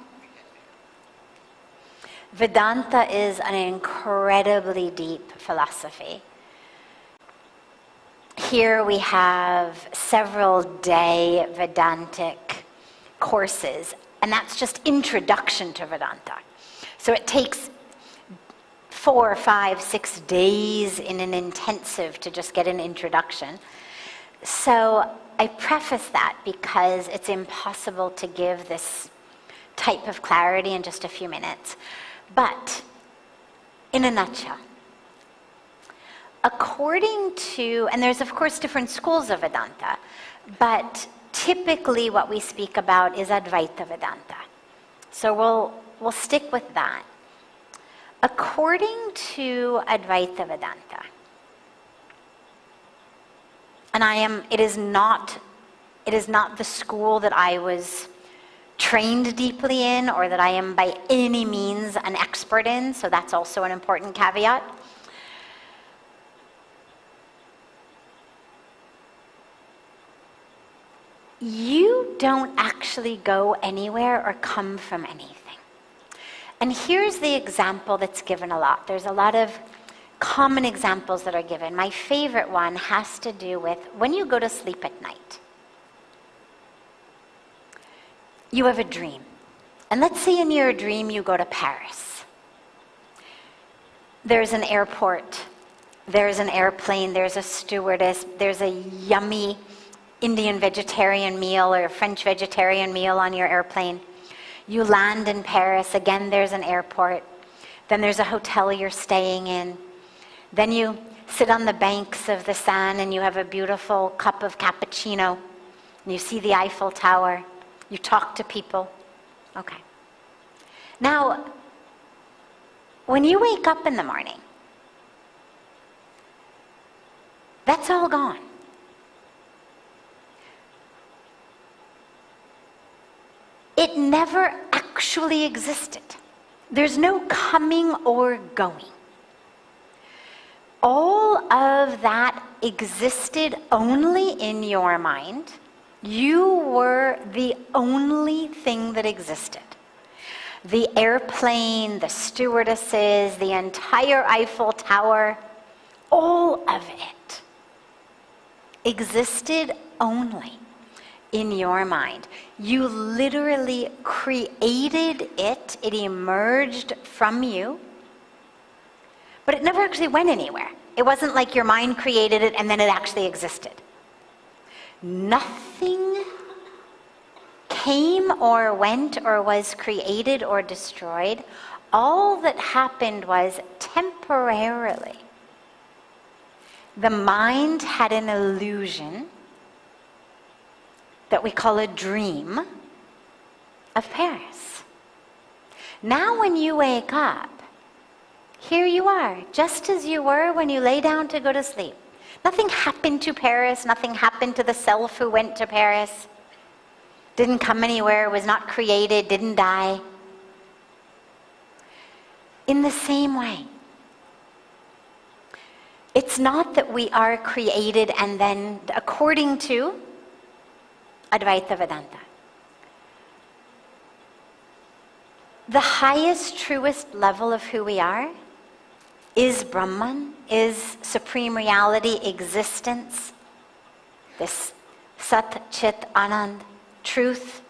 Vedanta is an incredibly deep philosophy. Here we have several day Vedantic courses, and that's just introduction to Vedanta. So it takes 4, 5, 6 days in an intensive to just get an introduction. So I preface that because it's impossible to give this type of clarity in just a few minutes. But in a nutshell, according to, and there's of course different schools of Vedanta, but typically what we speak about is Advaita Vedanta. So we'll stick with that. According to Advaita Vedanta, and it is not the school that I was trained deeply in or that I am by any means an expert in, so that's also an important caveat. You don't actually go anywhere or come from anything. And here's the example that's given a lot. There's a lot of common examples that are given. My favorite one has to do with when you go to sleep at night. You have a dream. And let's say in your dream you go to Paris. There's an airport, there's an airplane, there's a stewardess, there's a yummy Indian vegetarian meal or a French vegetarian meal on your airplane. You land in Paris, again there's an airport, then there's a hotel you're staying in, then you sit on the banks of the Seine and you have a beautiful cup of cappuccino, and you see the Eiffel Tower, you talk to people. Okay. Now, when you wake up in the morning, that's all gone. It never actually existed. There's no coming or going. All of that existed only in your mind. You were the only thing that existed. The airplane, the stewardesses, the entire Eiffel Tower, all of it existed only in your mind. You literally created it. It emerged from you. But it never actually went anywhere. It wasn't like your mind created it and then it actually existed. Nothing came or went or was created or destroyed. All that happened was temporarily. The mind had an illusion that we call a dream of Paris. Now when you wake up, here you are, just as you were when you lay down to go to sleep. Nothing happened to Paris, nothing happened to the self who went to Paris. Didn't come anywhere, was not created, didn't die. In the same way, it's not that we are created and then, according to Advaita Vedanta, the highest, truest level of who we are is Brahman, is supreme reality, existence, this Sat, Chit, Anand, truth,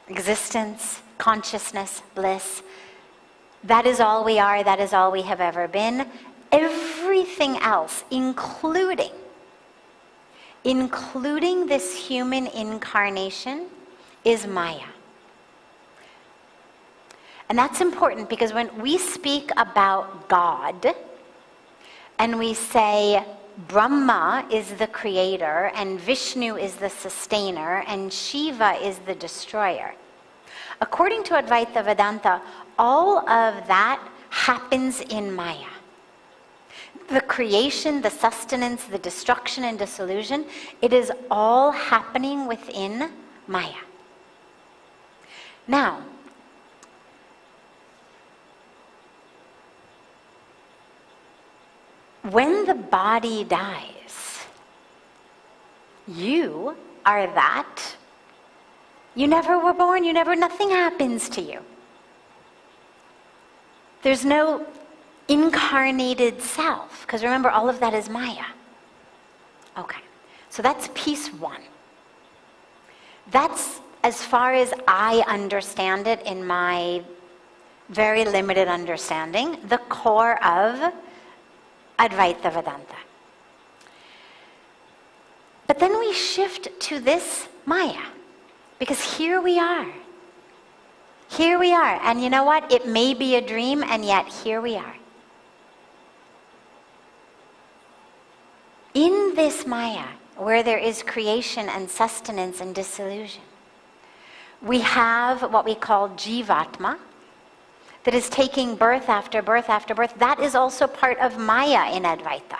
existence, consciousness, bliss. That is all we are, that is all we have ever been. Everything else, including this human incarnation, is Maya. And that's important because when we speak about God and we say Brahma is the creator and Vishnu is the sustainer and Shiva is the destroyer, according to Advaita Vedanta, all of that happens in Maya. The creation, the sustenance, the destruction and dissolution, it is all happening within Maya. Now, when the body dies, you are that. You never were born, nothing happens to you. There's no incarnated self, because remember, all of that is Maya. Okay, so that's piece one. That's, as far as I understand it in my very limited understanding, the core of Advaita Vedanta. But then we shift to this Maya, because here we are. Here we are, and you know what? It may be a dream, and yet here we are. In this Maya, where there is creation and sustenance and dissolution, we have what we call Jivatma, that is taking birth after birth after birth. That is also part of Maya in Advaita.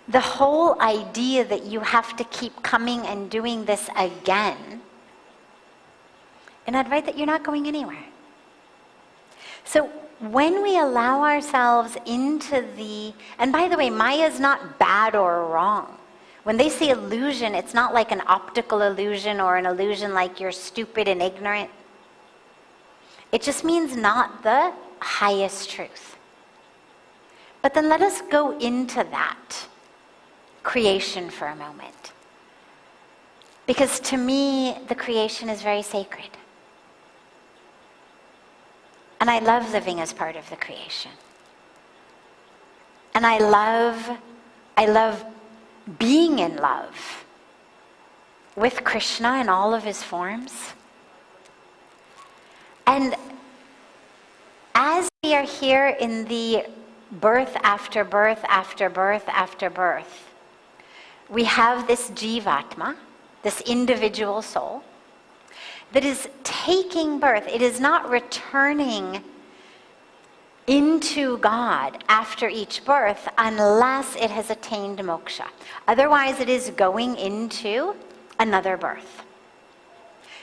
The whole idea that you have to keep coming and doing this again, in Advaita, you're not going anywhere. So when we allow ourselves into the, and by the way, Maya is not bad or wrong. When they say illusion, it's not like an optical illusion or an illusion like you're stupid and ignorant. It just means not the highest truth. But then let us go into that creation for a moment. Because to me, the creation is very sacred. And I love living as part of the creation. And I love being in love with Krishna in all of his forms. And as we are here in the birth after birth after birth after birth, we have this Jivatma, this individual soul, that is taking birth. It is not returning into God after each birth unless it has attained moksha. Otherwise, it is going into another birth.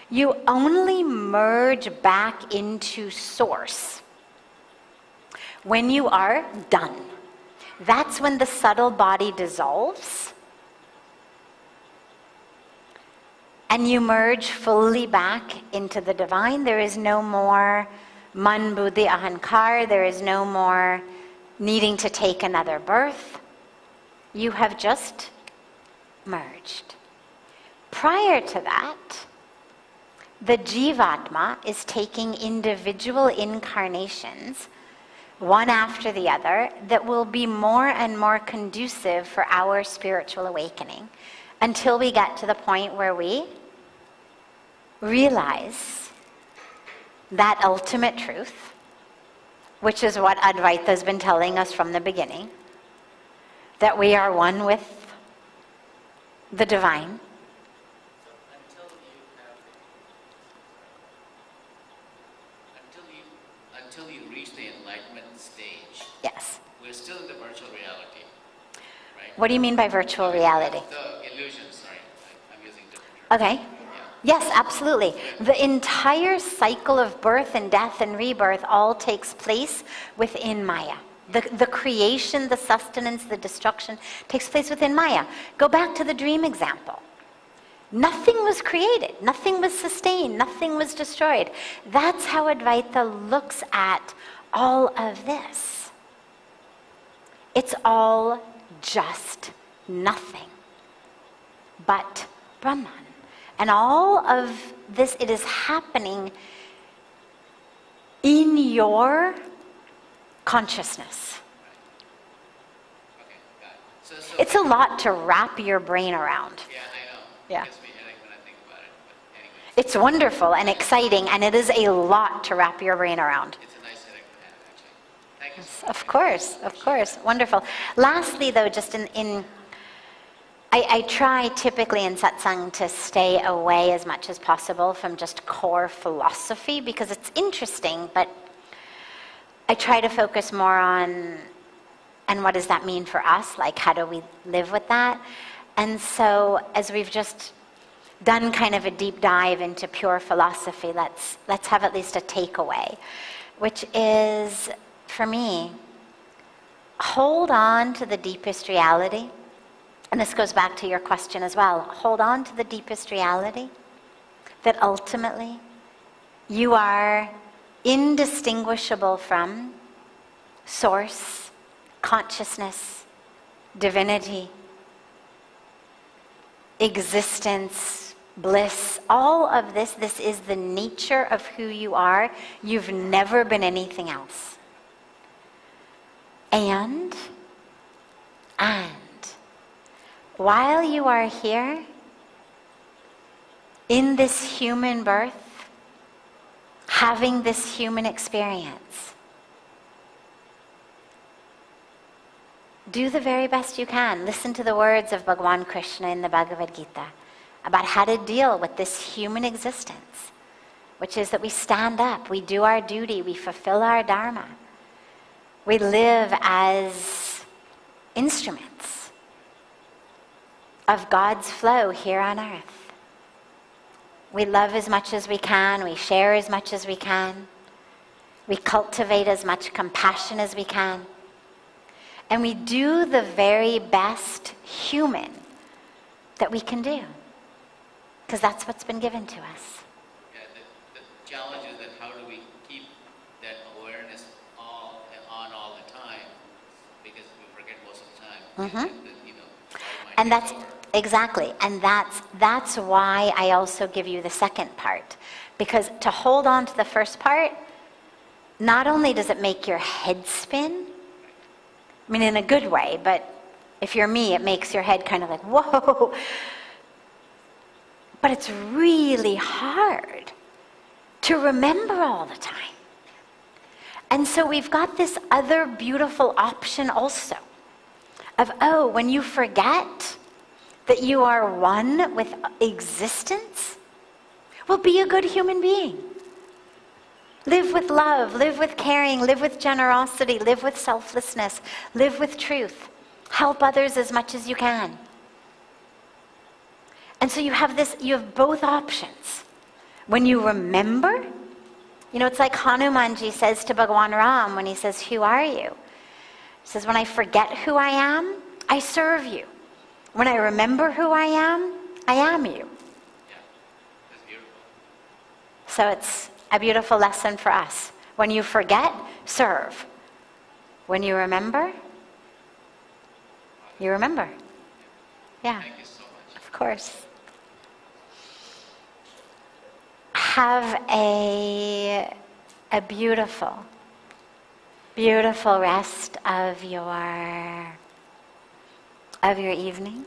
You only merge back into source when you are done. That's when the subtle body dissolves and you merge fully back into the divine. There is no more man, buddhi, ahankar. There is no more needing to take another birth. You have just merged. Prior to that, the Jivatma is taking individual incarnations, one after the other, that will be more and more conducive for our spiritual awakening until we get to the point where we realize that ultimate truth, which is what Advaita has been telling us from the beginning, that we are one with the divine. Until you reach the enlightenment stage, Yes. we're still in the virtual reality, right? What do you mean by virtual reality? The illusion, sorry. I'm using different terms. Okay. Yes, absolutely. The entire cycle of birth and death and rebirth all takes place within Maya. The creation, the sustenance, the destruction takes place within Maya. Go back to the dream example. Nothing was created, nothing was sustained, nothing was destroyed. That's how Advaita looks at all of this. It's all just nothing but Brahman. And all of this, it is happening in your consciousness. Okay, got it. So It's a lot to wrap your brain around. yeah, I know. Yeah. It gives me a headache when I think about it, but anyway. It's wonderful and exciting, and it is a lot to wrap your brain around. It's a nice headache to have, actually. Thank you so much. Of course, wonderful. Lastly, though, just I try typically in satsang to stay away as much as possible from just core philosophy because it's interesting, but I try to focus more on, and what does that mean for us? Like, how do we live with that? And so, as we've just done kind of a deep dive into pure philosophy, let's have at least a takeaway, which is, for me, hold on to the deepest reality. And this goes back to your question as well. Hold on to the deepest reality that ultimately you are indistinguishable from source, consciousness, divinity, existence, bliss. All of this is the nature of who you are. You've never been anything else. And while you are here, in this human birth, having this human experience, do the very best you can. Listen to the words of Bhagavan Krishna in the Bhagavad Gita about how to deal with this human existence, which is that we stand up, we do our duty, we fulfill our dharma. We live as instruments of God's flow here on earth. We love as much as we can, we share as much as we can, we cultivate as much compassion as we can, and we do the very best human that we can do, because that's what's been given to us. Yeah, the challenge is that how do we keep that awareness on all the time, because we forget most of the time. Mm-hmm. And that's exactly, and that's why I also give you the second part, because to hold on to the first part, not only does it make your head spin, I mean in a good way, but if you're me, it makes your head kind of like, whoa, but it's really hard to remember all the time. And so we've got this other beautiful option also of, when you forget that you are one with existence, well, be a good human being. Live with love, live with caring, live with generosity, live with selflessness, live with truth. Help others as much as you can. And so you have both options. When you remember, it's like Hanumanji says to Bhagavan Ram when he says, "Who are you?" He says, "When I forget who I am, I serve you. When I remember who I am you." Yeah, that's beautiful. So it's a beautiful lesson for us. When you forget, serve. When you remember, You remember? Yeah, Thank you so much. of course. Have a beautiful, beautiful rest of your evening.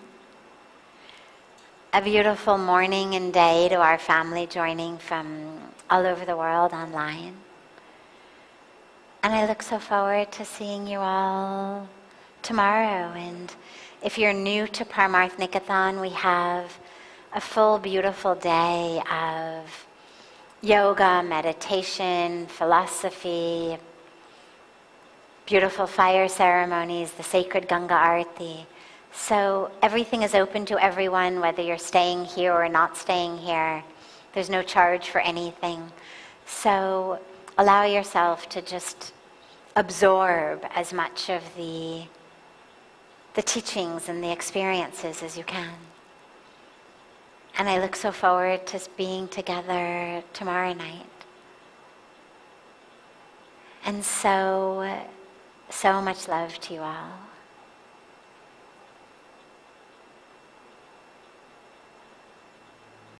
A beautiful morning and day to our family joining from all over the world online. And I look so forward to seeing you all tomorrow. And if you're new to Parmarth Niketan, we have a full, beautiful day of yoga, meditation, philosophy, beautiful fire ceremonies, the sacred Ganga Arati. So everything is open to everyone, whether you're staying here or not staying here. There's no charge for anything. So allow yourself to just absorb as much of the teachings and the experiences as you can. And I look so forward to being together tomorrow night. And so much love to you all.